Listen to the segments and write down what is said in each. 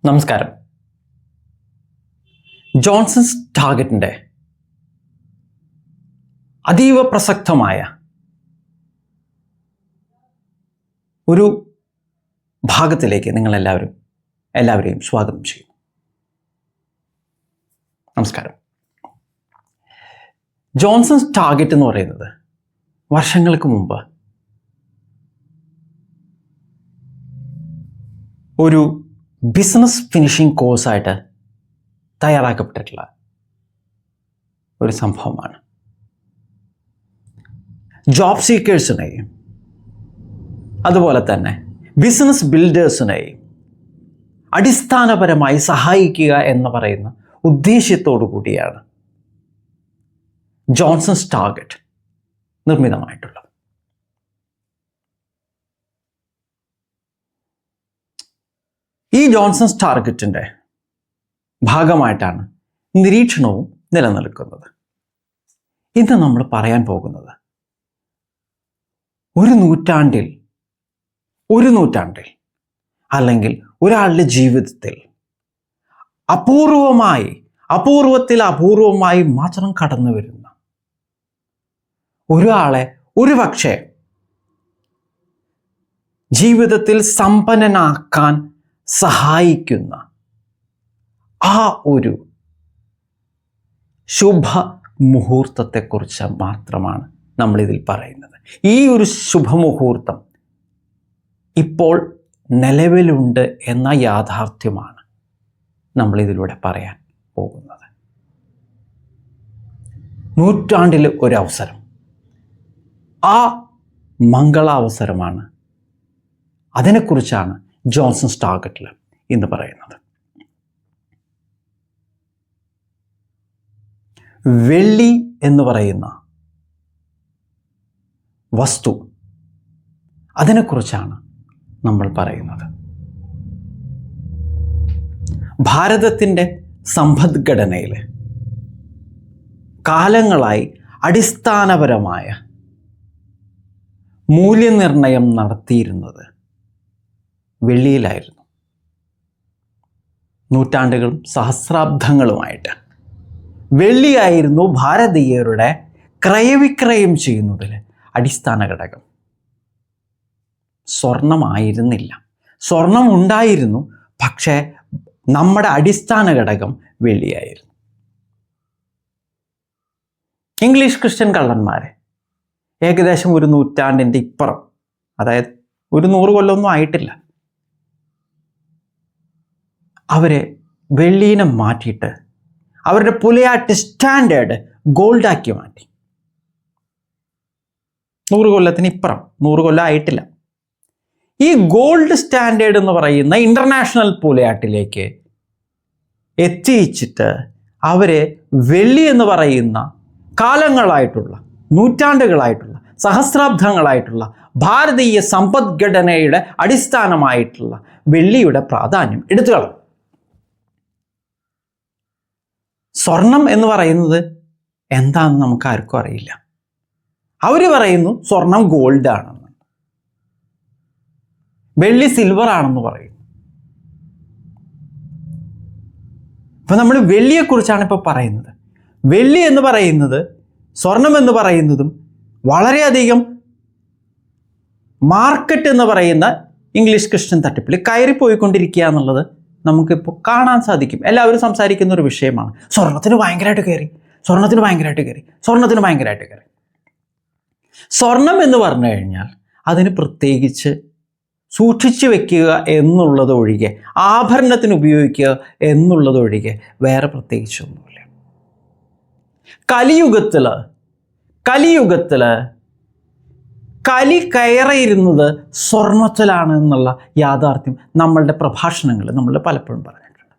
നമസ്കാരം. ജോൺസൺസ് ടാർഗറ്റിൻ്റെ അതീവ പ്രസക്തമായ ഒരു ഭാഗത്തിലേക്ക് എല്ലാവരെയും സ്വാഗതം ചെയ്യുന്നു. നമസ്കാരം. ജോൺസൺസ് ടാർഗറ്റ് എന്ന് പറയുന്നത് വർഷങ്ങൾക്ക് മുമ്പ് ഒരു ബിസിനസ് ഫിനിഷിംഗ് കോഴ്സായിട്ട് തയ്യാറാക്കപ്പെട്ടിട്ടുള്ള ഒരു സംഭവമാണ്. ജോബ് സീക്കേഴ്സിനെയും അതുപോലെ തന്നെ ബിസിനസ് ബിൽഡേഴ്സിനെയും അടിസ്ഥാനപരമായി സഹായിക്കുക എന്ന് പറയുന്ന ഉദ്ദേശ്യത്തോടു കൂടിയാണ് ജോൺസൺസ് ടാർഗറ്റ് നിർമ്മിതമായിട്ടുള്ളത്. ഈ ജോൺസൺസ് ടാർഗറ്റിൻ്റെ ഭാഗമായിട്ടാണ് നിരീക്ഷണവും നിലനിൽക്കുന്നത്. ഇന്ന് നമ്മൾ പറയാൻ പോകുന്നത് ഒരു നൂറ്റാണ്ടിൽ അല്ലെങ്കിൽ ഒരാളുടെ ജീവിതത്തിൽ അപൂർവമായി മാത്രം കടന്നു വരുന്ന ഒരാളെ ഒരുപക്ഷെ ജീവിതത്തിൽ സമ്പന്നനാക്കാൻ സഹായിക്കുന്ന ആ ഒരു ശുഭമുഹൂർത്തത്തെക്കുറിച്ച് മാത്രമാണ് നമ്മളിതിൽ പറയുന്നത്. ഈ ഒരു ശുഭമുഹൂർത്തം ഇപ്പോൾ നിലവിലുണ്ട് എന്ന യാഥാർത്ഥ്യമാണ് നമ്മളിതിലൂടെ പറയാൻ പോകുന്നത്. നൂറ്റാണ്ടിൽ ഒരവസരം, ആ മംഗളാവസരമാണ്. അതിനെക്കുറിച്ചാണ് ജോൺസൺസ് ടാർഗറ്റിൽ ഇന്ന് പറയുന്നത്. വെള്ളി എന്ന് പറയുന്ന വസ്തു, അതിനെക്കുറിച്ചാണ് നമ്മൾ പറയുന്നത്. ഭാരതത്തിൻ്റെ സമ്പദ്ഘടനയിൽ കാലങ്ങളായി അടിസ്ഥാനപരമായ മൂല്യനിർണയം നടത്തിയിരുന്നത് വെള്ളിയിലായിരുന്നു. നൂറ്റാണ്ടുകളും സഹസ്രാബ്ദങ്ങളുമായിട്ട് വെള്ളിയായിരുന്നു ഭാരതീയരുടെ ക്രയവിക്രയം ചെയ്യുന്നതിൽ അടിസ്ഥാന ഘടകം. സ്വർണമായിരുന്നില്ല. സ്വർണം ഉണ്ടായിരുന്നു, പക്ഷേ നമ്മുടെ അടിസ്ഥാന ഘടകം വെള്ളിയായിരുന്നു. ഇംഗ്ലീഷ് ക്രിസ്ത്യൻ കള്ളന്മാരെ ഏകദേശം ഒരു നൂറ്റാണ്ടിൻ്റെ ഇപ്പുറം, അതായത് ഒരു 100 കൊല്ലമൊന്നും ആയിട്ടില്ല, അവരെ വെള്ളീനെ മാറ്റിയിട്ട് അവരുടെ പുലയാട്ട് സ്റ്റാൻഡേർഡ് ഗോൾഡാക്കി മാറ്റി. 100 കൊല്ലത്തിന് ഇപ്പുറം, 100 കൊല്ലം ആയിട്ടില്ല. ഈ ഗോൾഡ് സ്റ്റാൻഡേർഡ് എന്ന് പറയുന്ന ഇൻ്റർനാഷണൽ പുലയാട്ടിലേക്ക് എത്തിച്ചിട്ട് അവരെ വെള്ളി എന്ന് പറയുന്ന കാലങ്ങളായിട്ടുള്ള, നൂറ്റാണ്ടുകളായിട്ടുള്ള, സഹസ്രാബ്ദങ്ങളായിട്ടുള്ള ഭാരതീയ സമ്പദ്ഘടനയുടെ അടിസ്ഥാനമായിട്ടുള്ള വെള്ളിയുടെ പ്രാധാന്യം എടുത്തു കളഞ്ഞു. സ്വർണം എന്ന് പറയുന്നത് എന്താണെന്ന് നമുക്ക് ആർക്കും അറിയില്ല. അവർ പറയുന്നു സ്വർണം ഗോൾഡ് ആണെന്ന്, വെള്ളി സിൽവർ ആണെന്ന് പറയുന്നു. ഇപ്പം നമ്മൾ വെള്ളിയെക്കുറിച്ചാണ് ഇപ്പോൾ പറയുന്നത്. വെള്ളി എന്ന് പറയുന്നത് സ്വർണം എന്ന് പറയുന്നതും വളരെയധികം മാർക്കറ്റ് എന്ന് പറയുന്ന ഇംഗ്ലീഷ് ക്രിസ്ത്യൻ തട്ടിപ്പിൽ കയറിപ്പോയിക്കൊണ്ടിരിക്കുക എന്നുള്ളത് നമുക്കിപ്പോൾ കാണാൻ സാധിക്കും. എല്ലാവരും സംസാരിക്കുന്ന ഒരു വിഷയമാണ്. സ്വർണത്തിന് ഭയങ്കരമായിട്ട് കയറി. സ്വർണം എന്ന് പറഞ്ഞു കഴിഞ്ഞാൽ അതിന് പ്രത്യേകിച്ച് സൂക്ഷിച്ചു വെക്കുക എന്നുള്ളതൊഴികെ, ആഭരണത്തിന് ഉപയോഗിക്കുക എന്നുള്ളതൊഴികെ വേറെ പ്രത്യേകിച്ചൊന്നുമില്ല. കലിയുഗത്തിൽ കലി കയറിയിരുന്നത് സ്വർണത്തിലാണ് എന്നുള്ള യാഥാർത്ഥ്യം നമ്മളുടെ പ്രഭാഷണങ്ങൾ നമ്മൾ പലപ്പോഴും പറഞ്ഞിട്ടുണ്ട്.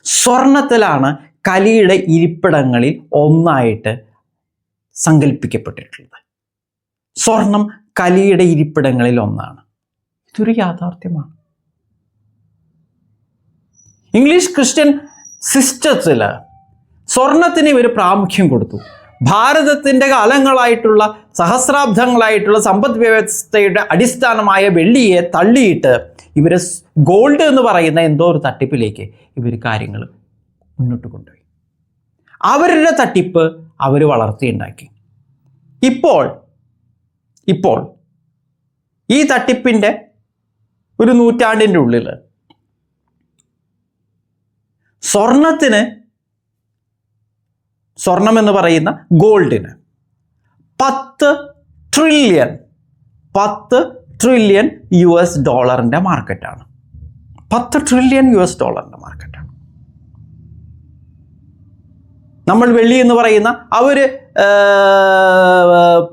സ്വർണത്തിലാണ് കലിയുടെ ഇരിപ്പിടങ്ങളിൽ ഒന്നായിട്ട് സങ്കല്പിക്കപ്പെട്ടിട്ടുള്ളത്. സ്വർണം കലിയുടെ ഇരിപ്പിടങ്ങളിൽ ഒന്നാണ്. ഇതൊരു യാഥാർത്ഥ്യമാണ്. ഇംഗ്ലീഷ് ക്രിസ്ത്യൻ സിസ്റ്റത്തിൽ സ്വർണത്തിന് ഇവർ പ്രാമുഖ്യം കൊടുത്തു. ഭാരതത്തിൻ്റെ കാലങ്ങളായിട്ടുള്ള സഹസ്രാബ്ദങ്ങളായിട്ടുള്ള സമ്പദ് വ്യവസ്ഥയുടെ അടിസ്ഥാനമായ വെള്ളിയെ തള്ളിയിട്ട് ഇവർ ഗോൾഡ് എന്ന് പറയുന്ന എന്തോ ഒരു തട്ടിപ്പിലേക്ക് ഇവർ കാര്യങ്ങൾ മുന്നോട്ട് കൊണ്ടുപോയി. അവരുടെ തട്ടിപ്പ് അവർ വളർത്തിയുണ്ടാക്കി. ഇപ്പോൾ ഈ തട്ടിപ്പിൻ്റെ ഒരു നൂറ്റാണ്ടിൻ്റെ ഉള്ളിൽ സ്വർണം എന്ന് പറയുന്ന ഗോൾഡിന് 10 ട്രില്യൺ US ഡോളറിൻ്റെ മാർക്കറ്റാണ്. 10 ട്രില്യൺ US ഡോളറിൻ്റെ മാർക്കറ്റാണ്. നമ്മൾ വെള്ളി എന്ന് പറയുന്ന അവർ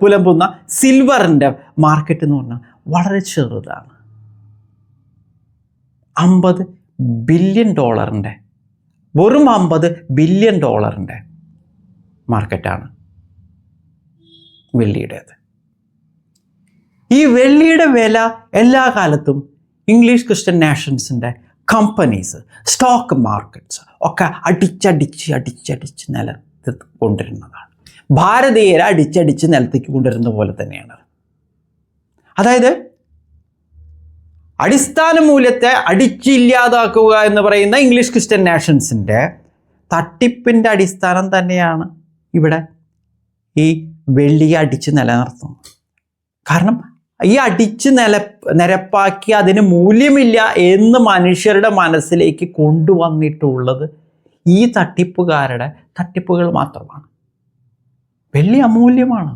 പുലമ്പുന്ന സിൽവറിൻ്റെ മാർക്കറ്റ് എന്ന് പറഞ്ഞാൽ വളരെ ചെറുതാണ്. 50 ബില്യൺ ഡോളറിൻ്റെ വെറും 50 ബില്യൺ ഡോളറിൻ്റെ മാർക്കറ്റാണ് വെള്ളിയുടേത്. ഈ വെള്ളിയുടെ വില എല്ലാ കാലത്തും ഇംഗ്ലീഷ് ക്രിസ്ത്യൻ നാഷൻസിൻ്റെ കമ്പനീസ്, സ്റ്റോക്ക് മാർക്കറ്റ്സ് ഒക്കെ അടിച്ചടിച്ച് നിലത്ത് കൊണ്ടിരുന്നതാണ്. ഭാരതീയരെ അടിച്ചടിച്ച് നിലത്തേക്ക് കൊണ്ടിരുന്ന പോലെ തന്നെയാണ്. അതായത് അടിസ്ഥാന മൂല്യത്തെ അടിച്ചില്ലാതാക്കുക എന്ന് പറയുന്ന ഇംഗ്ലീഷ് ക്രിസ്ത്യൻ നാഷൻസിൻ്റെ തട്ടിപ്പിൻ്റെ അടിസ്ഥാനം തന്നെയാണ് ഇവിടെ ഈ വെള്ളിയെ അടിച്ച് നിലനിർത്തുന്നത്. കാരണം ഈ അടിച്ച് നിരപ്പാക്കി അതിന് മൂല്യമില്ല എന്ന് മനുഷ്യരുടെ മനസ്സിലേക്ക് കൊണ്ടുവന്നിട്ടുള്ളത് ഈ തട്ടിപ്പുകാരുടെ തട്ടിപ്പുകൾ മാത്രമാണ്. വെള്ളി അമൂല്യമാണ്.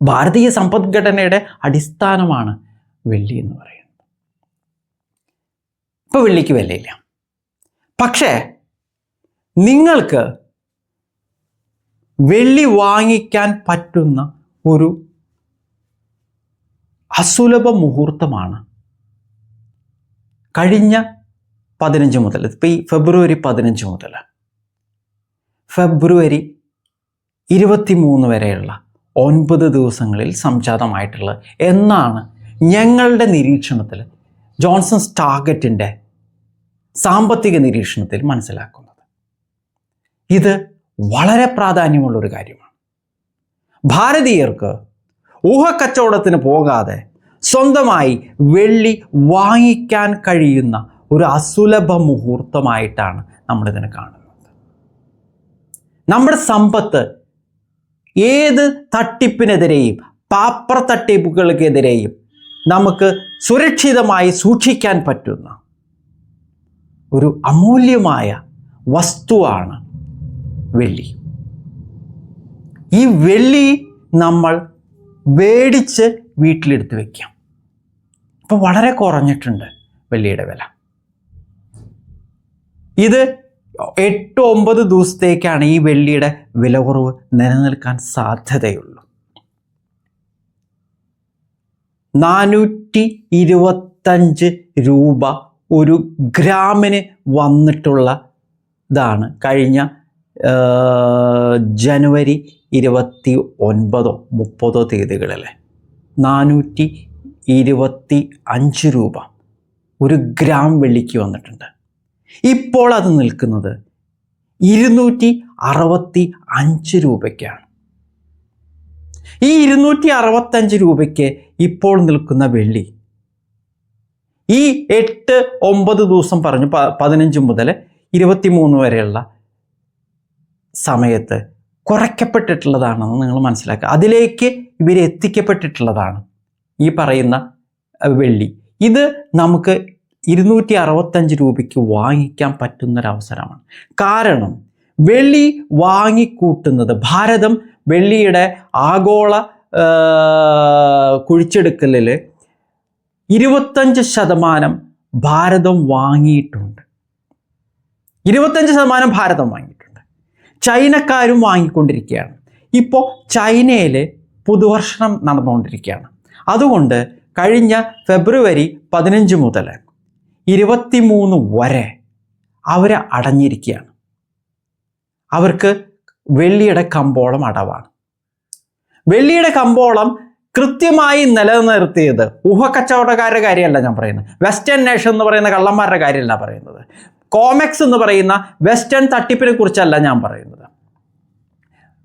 ഭാരതീയ സമ്പദ്ഘടനയുടെ അടിസ്ഥാനമാണ് വെള്ളി എന്ന് പറയുന്നത്. ഇപ്പോൾ വെള്ളിക്ക് വിലയില്ല. പക്ഷേ നിങ്ങൾക്ക് വെള്ളി വാങ്ങിക്കാൻ പറ്റുന്ന ഒരു അസുലഭ മുഹൂർത്തമാണ് കഴിഞ്ഞ 15 മുതൽ, ഇപ്പോൾ ഈ ഫെബ്രുവരി 15 മുതൽ ഫെബ്രുവരി 23 വരെയുള്ള 9 ദിവസങ്ങളിൽ സംജാതമായിട്ടുള്ള എന്നാണ് ഞങ്ങളുടെ നിരീക്ഷണത്തിൽ, ജോൺസൺസ് ടാർഗറ്റിൻ്റെ സാമ്പത്തിക നിരീക്ഷണത്തിൽ മനസ്സിലാക്കുന്നത്. ഇത് വളരെ പ്രാധാന്യമുള്ളൊരു കാര്യമാണ്. ഭാരതീയർക്ക് ഊഹക്കച്ചവടത്തിന് പോകാതെ സ്വന്തമായി വെള്ളി വാങ്ങിക്കാൻ കഴിയുന്ന ഒരു അസുലഭ മുഹൂർത്തമായിട്ടാണ് നമ്മളിതിനെ കാണുന്നത്. നമ്മുടെ സമ്പത്ത് ഏത് തട്ടിപ്പിനെതിരെയും പാപ്പർ തട്ടിപ്പുകൾക്കെതിരെയും നമുക്ക് സുരക്ഷിതമായി സൂക്ഷിക്കാൻ പറ്റുന്ന ഒരു അമൂല്യമായ വസ്തുവാണ് വെള്ളി. ഈ വെള്ളി നമ്മൾ മേടിച്ച് വീട്ടിലെടുത്ത് വയ്ക്കാം. ഇപ്പോൾ വളരെ കുറഞ്ഞിട്ടുണ്ട് വെള്ളിയുടെ വില. ഇത് 8-9 ദിവസത്തേക്കാണ് ഈ വെള്ളിയുടെ വില കുറവ് നിലനിൽക്കാൻ സാധ്യതയുള്ളൂ. 425 രൂപ ഒരു ഗ്രാമിന് വന്നിട്ടുള്ളതാണ് കഴിഞ്ഞ ജനുവരി 29-30 തീയതികളിൽ. 425 രൂപ ഒരു ഗ്രാം വെള്ളിക്ക് വന്നിട്ടുണ്ട്. ഇപ്പോൾ അത് നിൽക്കുന്നത് 265 രൂപയ്ക്കാണ്. ഈ 265 രൂപയ്ക്ക് ഇപ്പോൾ നിൽക്കുന്ന വെള്ളി ഈ 8-9 ദിവസം പറഞ്ഞു 15 മുതൽ 23 വരെയുള്ള സമയത്ത് കുറയ്ക്കപ്പെട്ടിട്ടുള്ളതാണെന്ന് നിങ്ങൾ മനസ്സിലാക്കുക. അതിലേക്ക് ഇവർ എത്തിക്കപ്പെട്ടിട്ടുള്ളതാണ് ഈ പറയുന്ന വെള്ളി. ഇത് നമുക്ക് 265 രൂപയ്ക്ക് വാങ്ങിക്കാൻ പറ്റുന്നൊരവസരമാണ്. കാരണം വെള്ളി വാങ്ങിക്കൂട്ടുന്നത്, ഭാരതം വെള്ളിയുടെ ആഗോള കുഴിച്ചെടുക്കലിൽ 25% ഭാരതം വാങ്ങിയിട്ടുണ്ട്. 25% ഭാരതം വാങ്ങിയിട്ടുണ്ട്. ചൈനക്കാരും വാങ്ങിക്കൊണ്ടിരിക്കുകയാണ്. ഇപ്പോൾ ചൈനയിൽ പുതുവർഷം നടന്നുകൊണ്ടിരിക്കുകയാണ്. അതുകൊണ്ട് കഴിഞ്ഞ ഫെബ്രുവരി 15 മുതൽ 23 വരെ അവർ അടഞ്ഞിരിക്കുകയാണ്. അവർക്ക് വെള്ളിയുടെ കമ്പോളം അടവാണ്. വെള്ളിയുടെ കമ്പോളം കൃത്യമായി നിലനിർത്തിയത് ഊഹക്കച്ചവടക്കാരുടെ കാര്യമല്ല ഞാൻ പറയുന്നത്, വെസ്റ്റേൺ നേഷൻ എന്ന് പറയുന്ന കള്ളന്മാരുടെ കാര്യമല്ല പറയുന്നത്. കോമെക്സ് എന്ന് പറയുന്ന വെസ്റ്റേൺ തട്ടിപ്പിനെ കുറിച്ചല്ല ഞാൻ പറയുന്നത്.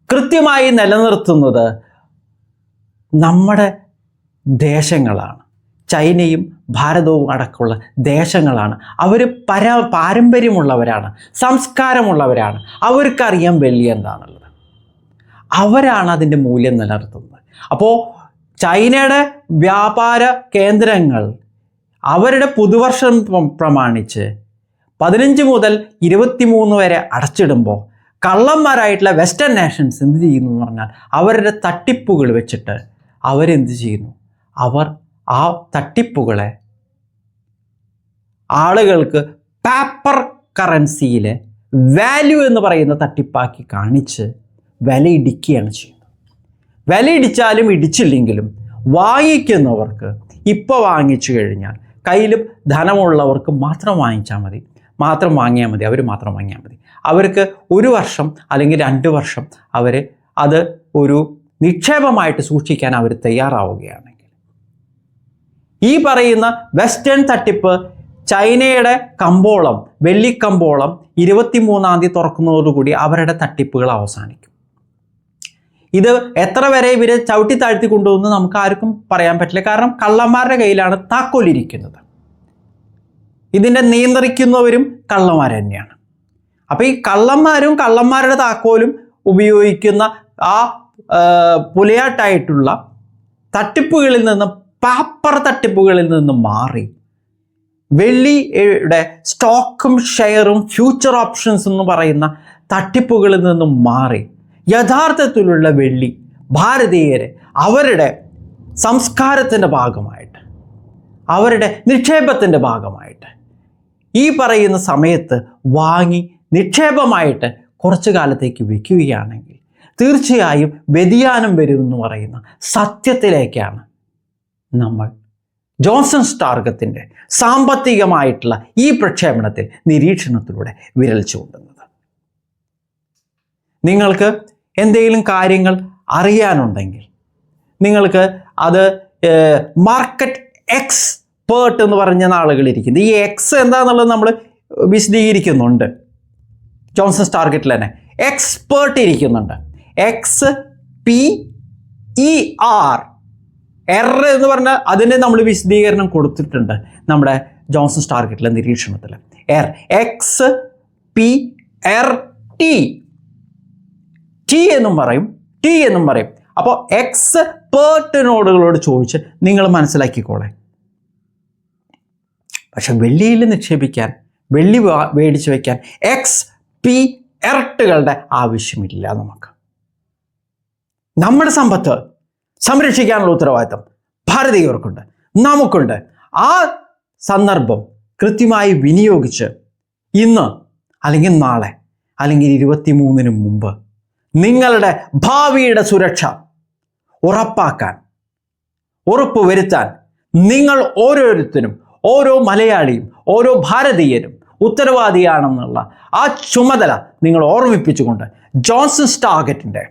കൃത്യമായി നിലനിർത്തുന്നത് നമ്മുടെ ദേശങ്ങളാണ്. ചൈനയും ഭാരതവും അടക്കമുള്ള ദേശങ്ങളാണ്. അവർ പാരമ്പര്യമുള്ളവരാണ്, സംസ്കാരമുള്ളവരാണ്. അവർക്കറിയാം വെള്ളി എന്താണുള്ളത്. അവരാണ് അതിൻ്റെ മൂല്യം നിലനിർത്തുന്നത്. അപ്പോൾ ചൈനയുടെ വ്യാപാര കേന്ദ്രങ്ങൾ അവരുടെ പുതുവർഷം പ്രമാണിച്ച് 15 മുതൽ 23 വരെ അടച്ചിടുമ്പോൾ കള്ളന്മാരായിട്ടുള്ള വെസ്റ്റേൺ നേഷൻസ് എന്ത് ചെയ്യുന്നു എന്ന് പറഞ്ഞാൽ അവരുടെ തട്ടിപ്പുകൾ വെച്ചിട്ട് അവരെന്ത് ചെയ്യുന്നു? അവർ ആ തട്ടിപ്പുകളെ ആളുകൾക്ക് പേപ്പർ കറൻസിയിലെ വാല്യൂ എന്ന് പറയുന്ന തട്ടിപ്പാക്കി കാണിച്ച് വിലയിടിക്കുകയാണ് ചെയ്യുന്നത്. വിലയിടിച്ചാലും ഇടിച്ചില്ലെങ്കിലും വാങ്ങിക്കുന്നവർക്ക് ഇപ്പോൾ വാങ്ങിച്ചു കഴിഞ്ഞാൽ കയ്യിൽ ധനമുള്ളവർക്ക് മാത്രം വാങ്ങിച്ചാൽ മതി, മാത്രം വാങ്ങിയാൽ മതി, അവർ മാത്രം വാങ്ങിയാൽ മതി. അവർക്ക് 1 വർഷം അല്ലെങ്കിൽ 2 വർഷം അവർ അത് ഒരു നിക്ഷേപമായിട്ട് സൂക്ഷിക്കാൻ അവർ തയ്യാറാവുകയാണെങ്കിൽ, ഈ പറയുന്ന വെസ്റ്റേൺ തട്ടിപ്പ് ചൈനയുടെ കമ്പോളം, വെള്ളിക്കമ്പോളം 23-ാം തീയതി തുറക്കുന്നതോടുകൂടി അവരുടെ തട്ടിപ്പുകൾ അവസാനിക്കും. ഇത് എത്ര വരെ ഇവരെ ചവിട്ടി താഴ്ത്തി കൊണ്ടുവന്ന് നമുക്ക് ആർക്കും പറയാൻ പറ്റില്ല. കാരണം കള്ളന്മാരുടെ കയ്യിലാണ് താക്കോലിരിക്കുന്നത്. ഇതിൻ്റെ നിയന്ത്രിക്കുന്നവരും കള്ളന്മാർ തന്നെയാണ്. അപ്പോൾ ഈ കള്ളന്മാരും കള്ളന്മാരുടെ താക്കോലും ഉപയോഗിക്കുന്ന ആ പുലയാട്ടായിട്ടുള്ള തട്ടിപ്പുകളിൽ നിന്ന്, പേപ്പർ തട്ടിപ്പുകളിൽ നിന്ന് മാറി വെള്ളിയുടെ സ്റ്റോക്കും ഷെയറും ഫ്യൂച്ചർ ഓപ്ഷൻസ് എന്ന് പറയുന്ന തട്ടിപ്പുകളിൽ നിന്നും മാറി യഥാർത്ഥത്തിലുള്ള വെള്ളി ഭാരതീയരെ അവരുടെ സംസ്കാരത്തിൻ്റെ ഭാഗമായിട്ട്, അവരുടെ നിക്ഷേപത്തിൻ്റെ ഭാഗമായിട്ട് ഈ പറയുന്ന സമയത്ത് വാങ്ങി നിക്ഷേപമായിട്ട് കുറച്ചു കാലത്തേക്ക് വയ്ക്കുകയാണെങ്കിൽ തീർച്ചയായും വ്യതിയാനം വരുമെന്ന് പറയുന്ന സത്യത്തിലേക്കാണ് നമ്മൾ ജോൺസൺ സ്റ്റാർഗത്തിൻ്റെ സാമ്പത്തികമായിട്ടുള്ള ഈ പ്രക്ഷേപണത്തിൽ നിരീക്ഷണത്തിലൂടെ വിരൽ ചൂണ്ടുന്നത്. നിങ്ങൾക്ക് എന്തെങ്കിലും കാര്യങ്ങൾ അറിയാനുണ്ടെങ്കിൽ നിങ്ങൾക്ക് അത് മാർക്കറ്റ് എക്സ്പേർട്ട് എന്ന് പറഞ്ഞ ആളുകളിരിക്കുന്നത്. ഈ എക്സ് എന്താണെന്നുള്ളത് നമ്മൾ വിശദീകരിക്കുന്നുണ്ട് ജോൺസൺ സ്റ്റാർഗറ്റിൽ തന്നെ. എക്സ്പേർട്ട് ഇരിക്കുന്നുണ്ട്. XPER എന്ന് പറഞ്ഞാൽ അതിൻ്റെ നമ്മൾ വിശദീകരണം കൊടുത്തിട്ടുണ്ട് നമ്മുടെ ജോൺസൺ സ്റ്റാർഗറ്റിലെ നിരീക്ഷണത്തിൽ. XPRT ടി എന്നും പറയും, ടി എന്നും പറയും. അപ്പോൾ എക്സ്പേർട്ടിനോടുകളോട് ചോദിച്ച് നിങ്ങൾ മനസ്സിലാക്കിക്കോളെ. പക്ഷെ വെള്ളിയിൽ നിക്ഷേപിക്കാൻ, വെള്ളി മേടിച്ച് വയ്ക്കാൻ XPRTകളുടെ ആവശ്യമില്ല. നമുക്ക് നമ്മുടെ സമ്പത്ത് സംരക്ഷിക്കാനുള്ള ഉത്തരവാദിത്തം ഭാരതീയർക്കുണ്ട്, നമുക്കുണ്ട്. ആ സന്ദർഭം കൃത്യമായി വിനിയോഗിച്ച് ഇന്ന് അല്ലെങ്കിൽ നാളെ അല്ലെങ്കിൽ 23-ന് മുമ്പ് നിങ്ങളുടെ ഭാവിയുടെ സുരക്ഷ ഉറപ്പാക്കാൻ, ഉറപ്പുവരുത്താൻ നിങ്ങൾ ഓരോരുത്തരും, ഓരോ മലയാളിയും, ഓരോ ഭാരതീയരും ഉത്തരവാദിയാണെന്നുള്ള ആ ചുമതല നിങ്ങൾ ഓർമ്മിപ്പിച്ചുകൊണ്ട് ജോൺസൺ സ്റ്റാർഗറ്റിൻ്റെ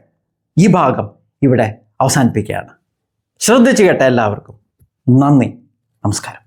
ഈ ഭാഗം ഇവിടെ അവസാനിപ്പിക്കുകയാണ്. ശ്രദ്ധിച്ചു കേട്ട എല്ലാവർക്കും നന്ദി, നമസ്കാരം.